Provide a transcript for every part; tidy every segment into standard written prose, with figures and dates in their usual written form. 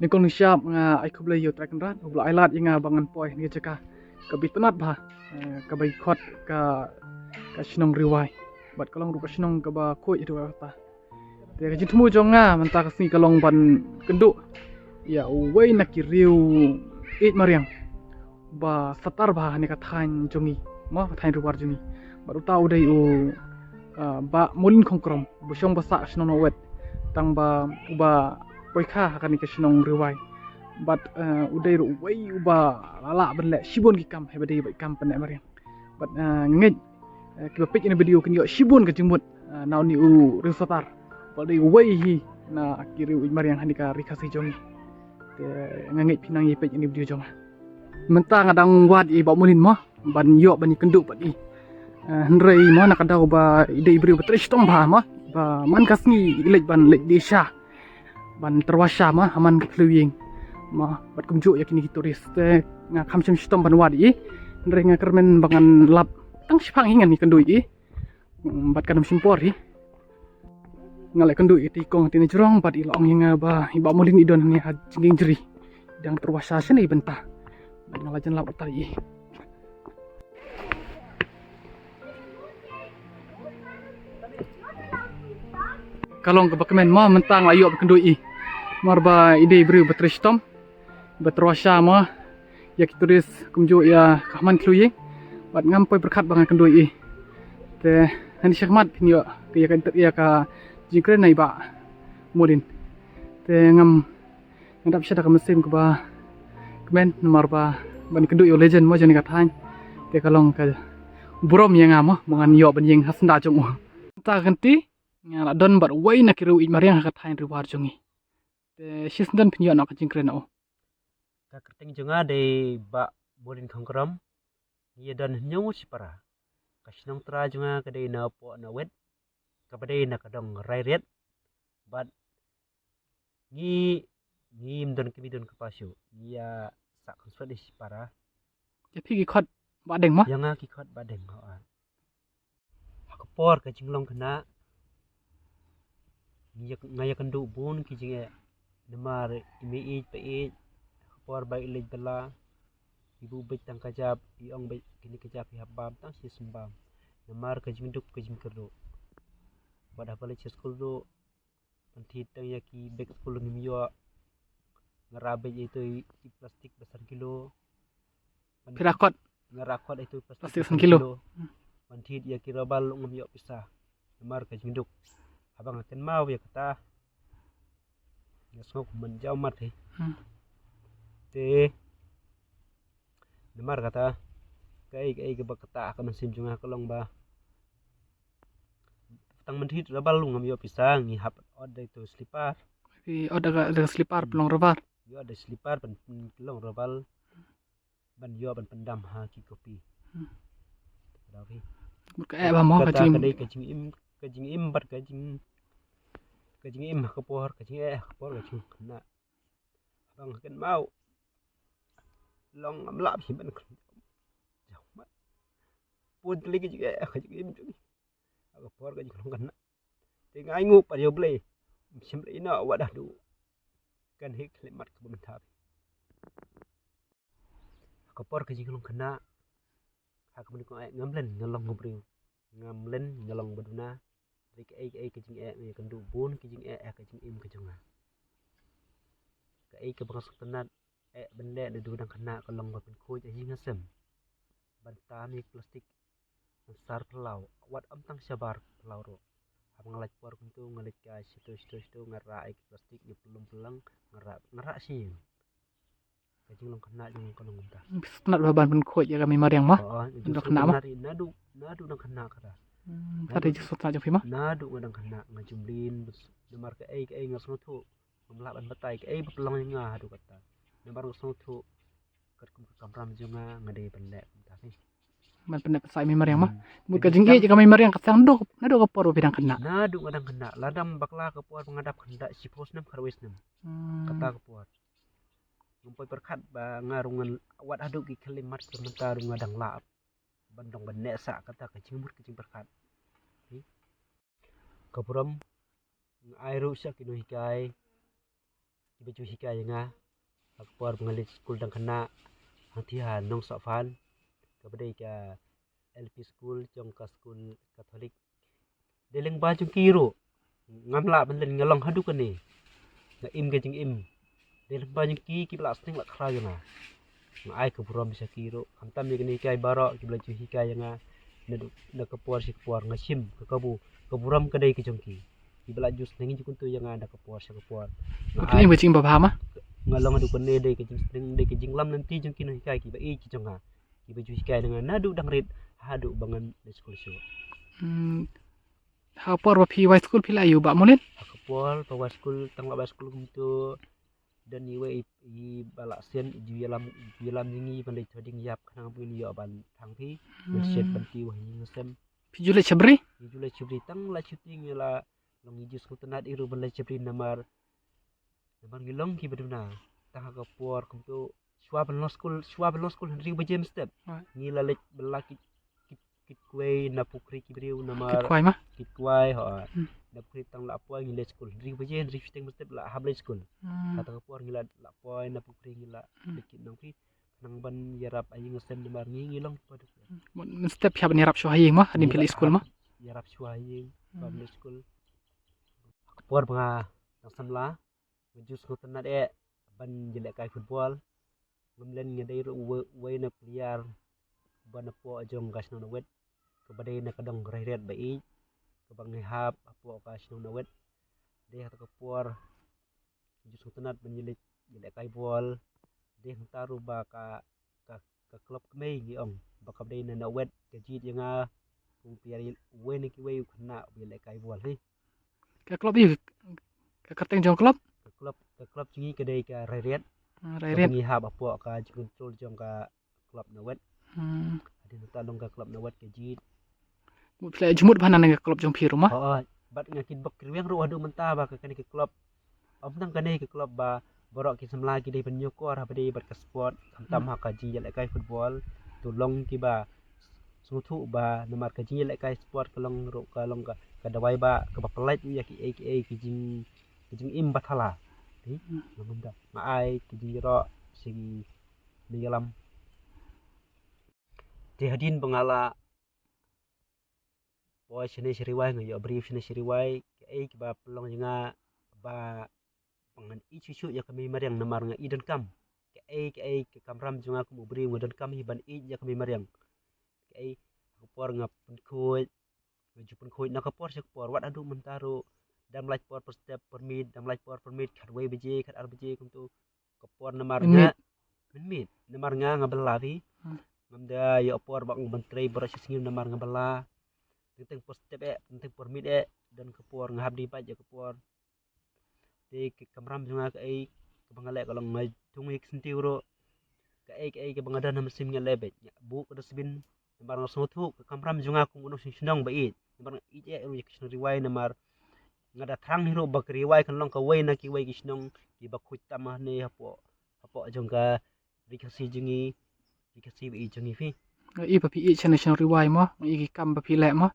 Ningkong siap nga ai kublai yo track rat ubla ailat inga bangan poi ni jeka kabitunat bah kabai khot ka shinong riwai bat kalong ru ka shinong ka ba khoi itu ta te ka jitmu jonga manta ka sni kalong ban kendu ya wei nak riu it mariang ba satar bah ni ka thain jongi mo ka thain ruwar jongi bat uta udai u ba mulin khongkrom busong basa shinong wet tang ba uba poikha akan ikashinong riwai but udai ru wei uba lala benle shibon ki kam hebade bai kam panek mariang but ngej kiba pik ini video kan yo shibon ka jingmut naw ni u risatar balai wei hi na akiri u mariang hanika rikasi jongi te ngej pinang i pik ini video jonga mentang adang wad i ba mulin mo ban yo ban kendu pat i hendrei mo nak adau ba ide ibri betrish tom ba mo ba man kasni ilej ban lej desha ban terwasha mah aman keluying mah bat kumju yakini turis te nga khamsim stom ban wadi ndre nga kermen bangan lap tang sipang hingan ni kendui bat kanam simpor hi ngale kendui ti kong tini jrong bat ilong hinga ba iba mulin idon ni ha jinging jeri dang terwasha seni bentah bat ngalajen lap tari kalong ke bakemen mah mentang layu kendui marba ide beri betristom betrwasha ma ya kituris kumju ya kahman kluying bat ngampai berkat bangan kendui te hani syakmat pinyo ke ya kan ya ka jingkren nai ba modin te ngandap syada ka mesin ke ba kemen marba ban kendui yo legend mo jani kathan te kalong ka burom yang amo mangan yo ban yeng hasnda jong ta ganti ngala don bat wei na kiru i mariang kathan riwar jongi sisdan pinyo nak jingkren o ka kerting jonga de ba molin khongkram ye dan nyaw sipara kasnong tra jonga ka de na po na wet ka bade na kadong rai ret bat ni mdon kibidon ka pasu ya sak khonswa de sipara ya pigi khot badeng mo yanga ki khot badeng ho a hakpor ka jinglong kana ngaya kandu bun ki jinge nemar imi pe por bai ilej bela ibu bet tang kajab iong bet kini kajab hi habam tang si sembam namar ka jingduk ka jingkerdo pada balik school do panti tang yaki bek school ni yo ngarabe itu i plastik besar kilo pirakot ngarakot itu plastik besar kilo panti yaki rabal ngum yo pisah namar ka jingduk abang akan mau ya kata ngasok menjauh mat he te nemar kata kai ke bakata akan mesin junga kolong ba tang menhit rabal ngam yo pisang ngi hap od itu slipar i oda ga slipar pelong rebar yo ada slipar ban pelong rabal ban yo ban pendam ha ki kopi dawi ka ba mo ka jing im bat ka jing im ka por ka jing por ka jing na abang akan mau long am lap hi ban jauh mat pun teli ke juga ka im jung aga por ka jing kan te ngai ngu pa yo ble sim le ina wadah du kan hik lemat ke bentar ka por ka jing kana ha ka mun ko ngamlen ngalong ngobrol ngamlen ngalong baduna rik ai ka jing ni kan du bun ki jing ka jing im ka junga ka ai ka bangas tenat benda de du dang kana kalong ba pen khoi hi ngasem ban tami plastik sar pelau wat am tang sabar pelau ro abang laj por kuntu ngalik ka situ ngara ai plastik ni pelung ngara si ka jing long kana jing kalong ta nat baban pen khoi ya kami mariang mo ndok kana ma nadu dang kana kara tadi jusut na jofi ma nadu ngadang kana ngajumlin nemar ka ai ngasno thu ngam ban batai ka ai pelong nga hadu kata nemar ngasno thu kat kamram junga ngade penle ta ni man pendak sai mi mariang ma mu ka jingge jika mi mariang katang nado ka por bidang kena nadu ngadang kena ladam bakla ka por mengadap kenda sipos nem karwis nem kata ka por ngumpai perkat ba ngarungan wat hadu ki kelimat sebentar ngadang lap bandong benesa kata ka jingmur ki jing perkat kapuram airu syak inu hikai baju hikai nga akpor mengalir school dang kena hangtihan nong sofan kabadai ka LP school jong ka school Katolik deleng ba jong kiro ngamla benlen ngalong hadu kani nga im ke jing im deleng ba jong ki bla steng la khra nga ai ke buram bisa kiro hamtam ni kani kai baro ki bla ju hikai nga na kapor si kapor nga sim ke kabu ke buram kadai ke jong ki bla ju steng ji kuntu yang ada kapor si kapor Pili im cing babha ma. ngalong adu kene dai ke jing steng dai ke jing lam nanti jong ki no hikai ki ba i ki jong ki baju hikai dengan nadu dang rit hadu bangan di school show Ha por wa pi wai school pila ayu ba molin. akapol pawa school tangla ba school kumtu dan iwe i balak sen ju yalam jingi pandai choding yap khanang pun yo ban thang phi set banti wa hing sem Pi jule chabri. jule chubri tang la shooting la long jus ko tanat iru ban la chubri namar ngilong ki beduna tang akapor kumtu swab no school henry ba james step ngila lek belaki kit kuai na pukri ki briu namar Kit kwai ma. kit kuai ho na pukri tang la poi ngile school henry ba james henry step step la hable school kata kapor ngila la poi na pukri ngila dikit nang pi nang ban yarap ayi ngesem namar ngilong padu Mun step ya benirap syo hayi ma hadim pili school ma. yarap suai public school kapor banga nang samla jus ko tanat ban jelek kai football ngamlen ngedai ru we na player ban po ajong gas no wet kabadai na kadang ret bai kabang hap apo gas no wet de hat kapor jus ko tanat ban jelek kai ball de taru ba ka klub kmei ngi ong ba kabadai na wet ke jit nga kung player we ni ki we khna jelek kai ball hi Ka klub yu ka kateng jong klub. ke klub jingi kedai ka ret Rai ren. ngi hap apo ka control jong ka klub na wet adi ta long ka klub na wet ke jit Mu pila jumut bhanan nga klub jong pi rumah. bat ngakit bak kriweng ru adu menta ba ka kani ke klub om nang kani ke klub ba borok ki semla ki dei penyo ko ra bade bat ka sport kamtam ha ka ji le kai football tulong ki ba suthu ba namar ka ji le kai sport kalong ru ka long ka dawai ba ka ba pelat ya ki jing im bathala ti namunda ma ai ki ji ro sing nialam ti hadin bangala boy sini siriwai ngayo brief sini siriwai ke ba pelong nga ba pangan ichu ya kami mariang namar nga idan kam ke kamram junga ku bri ngodan kam hiban ya kami mariang ke por nga penkoi ngaju penkoi na kapor se por wat adu mentaro dam like por per step permit dam like por permit khat wei beje khat ar beje kumtu kapor namar nga minmit namar nga ngabela fi ngamda ya por bang menteri beras singil namar ngabela tentang per step tentang permit dan kapor ngahab di pajak kapor di kamram junga ke bangale kalau ngai tungi senti uro ke bangadan mesim ngelebet bu ke desbin namar ngasotu ke kamram junga ku uno sinong bait namar ije ru kisno riwai namar ngada thang hiro bakri wai kan long ka wai na ki wai kisnong ki bakut tamah ne hapo jongka rikasi bi jungi fi I pa pi i chana chana riwai ma. I ki kam pa pi lek ma.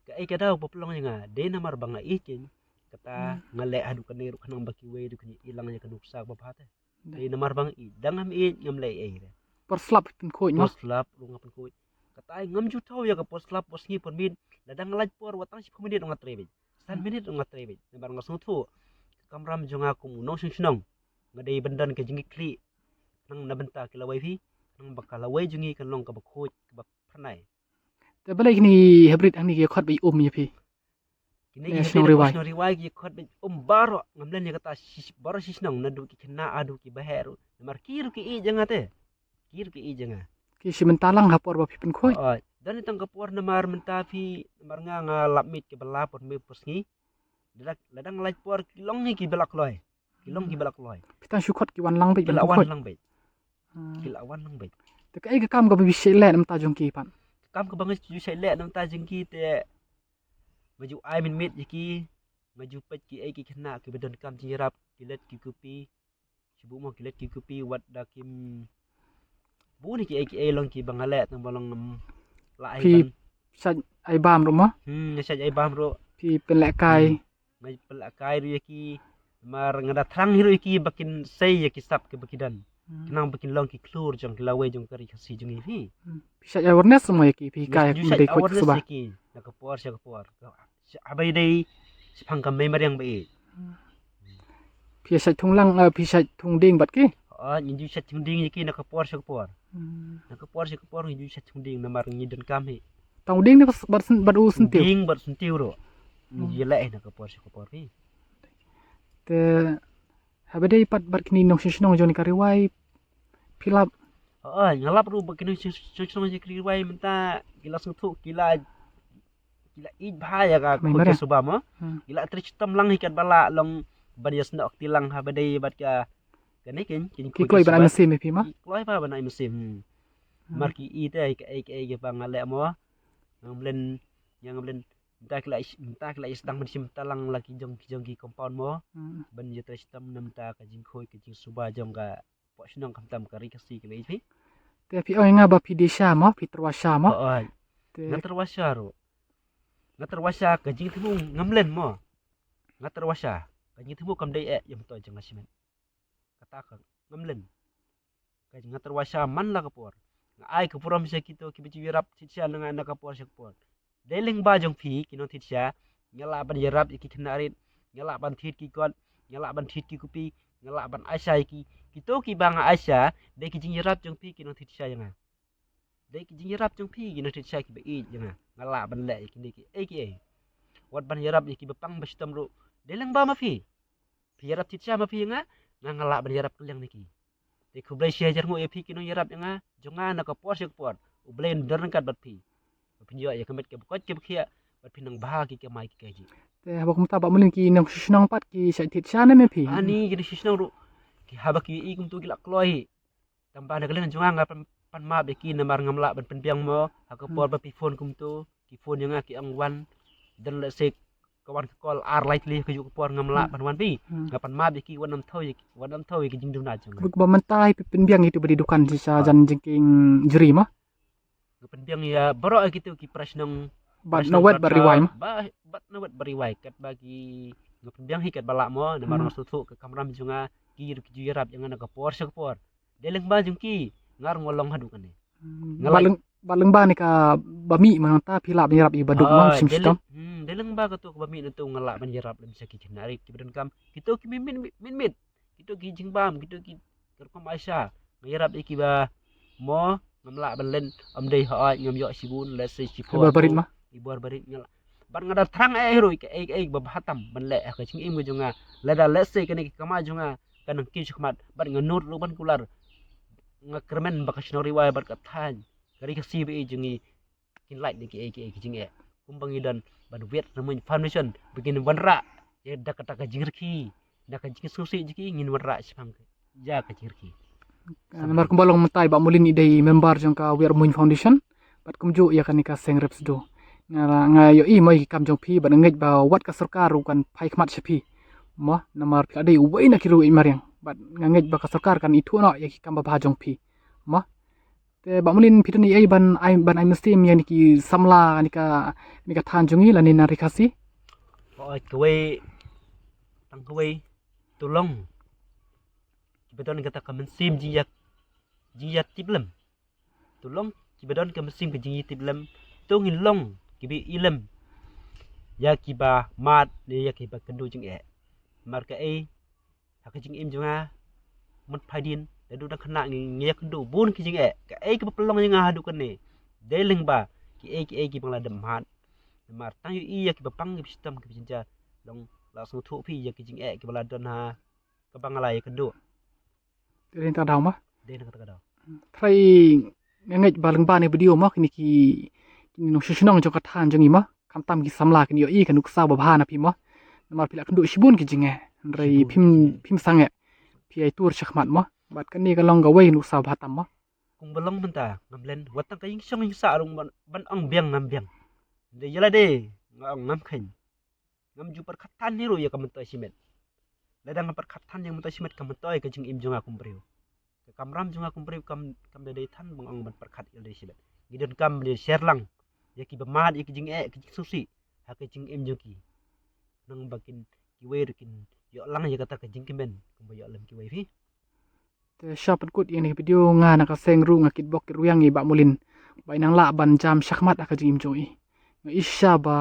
ke kadau populong nga de namar banga ikin kata ngale adu kan ru kanang baki wai du kan ilang ya kanuk sak babate de namar bang i dangam i ngamle Per slap penkoi ma. pos lap lu ngapen ko kata ai ngam ju tau ya ka pos lap pos ngi permin ladang laj por watang 10 menit ngat trebe 1 menit ngat trebe namar ngasung tu kamram jonga ku no sinong ngadai bendan ke jingi kli nang nabenta kila wai fi nang bakala wai jungi kan long ka bakoj ka bak pranai Te balai kini hybrid ang ni ki khot bi ya pi. kini Ya, ki sinong riwai. sinong riwai ki khot be baro ngamlen ya kata baro sinong nadu ki kena adu ki baheru namar kiru ki i jangate kiru ki i janga Ki si mentalang hapor ba pi penkoi. dan itang kapor namar mentafi namar nga lapmit ke bala por me posngi ladang laj por kilong ni ki belak loy Pitang syukot ki wan lang bi kilawan penkoi. lang bet kilawan lang bet Te kai ka kam ka bi se lek nam ta jong ki pan. kam ke banget ju sai lek nam ta jengki te maju ai min mit jiki maju pet ki ai ki kena ki bedan kam jirap kilet ki kupi sibu mo kilet ki kupi wat dakim bu ni ki ai long ki bangale tam bolong la ai Pi ban sa ai bam rumah. sa ai bam ro Pi pen lek kai. ngai pelak kai ru ki mar ngada thrang hiru iki bakin sei ya kisap ke bakidan kenang bakin long ki klur jong lawe jong kari khasi jong hi Bisa awareness semua ya ki pi kaya jusai mendai coach awareness subah. iki nak por siya por abai dei sipang kam mai mariang bai Pi sai thung lang pi sai thung ding bat ki. nyu sat chung ding iki nak por siya por siya por nyu sat chung ding namar ngi den kam hi Tang ding ni bat u sentiu. ding bar sentiu ro nyu le nak por siya por hi Te habedai pat bat kini nong shishnong joni kariwai pilap ngalap ru bakin chung je kri wai menta gila sung thu gila id bahaya ka Mai ko mara. ke subama gila trichtam lang hikat bala long badias na tilang ha badai bat ka kani kin Ki kloi ban mesin pi ma. kloi pa banai musim marki i te ke pangale mo ngamblen yang ngamblen entah kila sedang mesim talang lagi jong ki compound mo ban je trichtam namta ka jing khoi ke jing suba jong ka po sinong kamtam kari kasi ke bai Te pi oi nga ba pi desha ma pi terwasha ma. Te ngaterwasya ka jing thimu ngamlen mo ngaterwasya ka jing thimu kam dai yam to jang asimen kata ka ngamlen ka jing ngaterwasya man la kapor ai ka puram se kito ki bici wirap titsya nga na kapor se kapor deling ba jong phi kino titsya nyala ban yarap iki kinarit nyala ban thit ki kon nyala ban thit ki kupi nyala ban aisha ki kito ki bang aisha de ki jing yarap jong phi kino titsya nga de ki jing yarap jong phi kino titsya ki bai janga ngala ban le ki ki wat ban yarap ki bepang bestam ru deleng ba ma phi yarap titsya ma phi nga ngala ban yarap keleng niki de kublai sia jar ngo phi kino yarap nga jonga na ka por se por ublen derang kat bat phi pinjo ya kemet ke bukot ke khia bat phi nang bah ki ke mai ki ji te habak muta ba mulin ki nong shishnong pat ki sai tit sha na me pi. ani jadi sisnau ru ki haba ki i kum tu ki lak kloi tambah na keleng jonga nga pan ma be ki namar ngamla ban penbiang mo ha ka por ba pi phone kum tu ki phone yang ki angwan dan le sek kawan kol ar lightly ke juk por ngamla ban wan pi ngapan ma be ki wanam thoi ki jing dum na jong Buk ba mentai pi penbiang itu beri dukan si sa jan jingking jeri ma. penbiang ya baro gitu ki prasnong Bat no wet bari wai ma. bat na wet bari wai kat bagi penbiang hikat balak mo namar no sutu ke kamram junga ki ki juyarap jangan ka por se por deleng ba jung ki ngar ngolong hadu kan Baleng ba ni ka bami mang ta pilap nyerap i baduk mang sim sistem. deleng ba ka tu ka bami tu ngalak ban yarap bisa ki jenari ki bedan kam kito ki min kito ki jing bam kito ki kerpam aisha ngayarap iki ba mo ngamlak ban len amdei ha ngam yo sibun le se sipo Ba barit ma. ibuar barit nyala ban ngada thrang hero ik ba hatam ban le ka ching im junga lada le se kene kama junga kan ki chukmat ban nganur lu ban kular ngakermen bakasnori wa bat kathan kari kasi be jungi kin light ni ki jing kumbangi dan ban wet remen foundation begin wanra ya dak kata jingirki dak jing susi jiki ngin wanra sipang ja ka jingirki Namar kumbalong mentai ba mulin idai member jong ka We Are Moon Foundation. Bat kumju ya kan ka seng reps do. Nga yo i mai kam jong pi ba ngej ba wat ka sarkar kan pai khmat sepi. Mo namar pi adai wei na kiru i mariang. Bat ngej ba ka sarkar kan itu no ya ki kam ba jong pi. Mo te ba mulin pitan i ban ai mesti mi yani ki samla ni ka than jongi la ni na rikasi. oi kwe tang kwe tulong beton kata ka mensim jiyat tiblem tulong kibedon ka mesim ke jiyat tiblem tungin long kibi ilem ya kiba mat ne ya kiba kendu jing marka hak jing im junga mat phadin dadu dak khna ngi kendu bun ki jing ka ke pelong jing hadu kan ne deling ba ki ki bangla dem hat mar tang yu ya kiba pang ki sistem ki jinja long la su thu phi ya ki jing ki bala don ha ka bangla ya kendu Rin ta daw ma. de na kata kada Trai ngej baleng ba ni video ma kini ki no shishnong jong ka than jongi ma. Kam tam ki samla kini yo i kan uksa ba bha na pi ma. Namar pila kendu shibun ki jinge. Rai phim sange. Pi ai tur shakmat ma. Bat kan ni ka long ga wei nu sa ba tam ma. kung belong menta ngamlen watang kaying siyang yung sa arong ban ang biang ngam biang de yala de ngam khain ngam ju par khatan ni ro ya kamantoy simet ladang par khatan yang mantoy simet kamantoy ka jing im junga kumbriw ka kamram junga kumbriw kam de than bang ang ban par khat il de simet gidon kam de share lang ya ki bamad ya ki jing ki susi ha ka jing im jungi nang bakin ki wer kin yo lang ya kata ke jing kimen ko yo lem ki wai phi te shop kut ini video nga nak seng ru nga kitbok ki ruyang i ba mulin ba nang la ban jam shakmat aka jing joi nga isha ba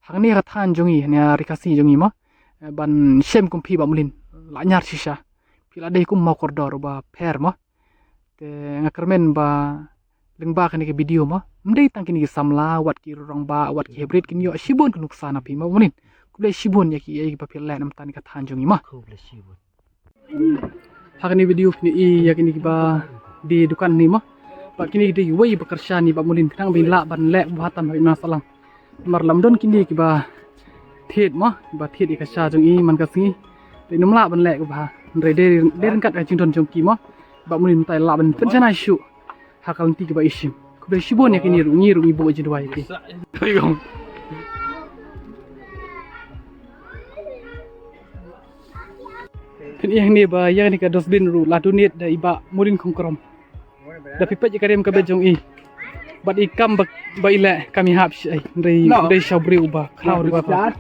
hang ni ka than jongi ne rikasi jongi ma ban shem kum phi ba mulin la nyar shisha pila dei kum ma kordor ba pher ma te nga kermen ba lengba kan ke video ma mdei tang kini samla wat ki rong ba wat ki hybrid kin yo shibon kun nuksana pi ma mulin kule shibon ya ki e ba pil la nam tan ka than jongi ma ko ble shi bon hakni video ni i yakini ba di dukan ni mah pak kini di wei bekerja ni ba mulin kang bin la ban le buatan ba salang mar lamdon kini ki ba thiet mah ba thiet i ka sha jong i man ka singi de num la ban le ko ba re de kat ka jing don jong ki mah ba mulin tai la ban penjana shu hakal ti ki ba isim ku be shibon yakini ru ngi ru ibu ji dua ki ayong kan yang ni ba yang ni ka dosbin ru la dunit da iba murin kongkrom da pipat je karem ka bejong i bat ikam ba ile kami hap ai ndai ndai shabri uba kraw ba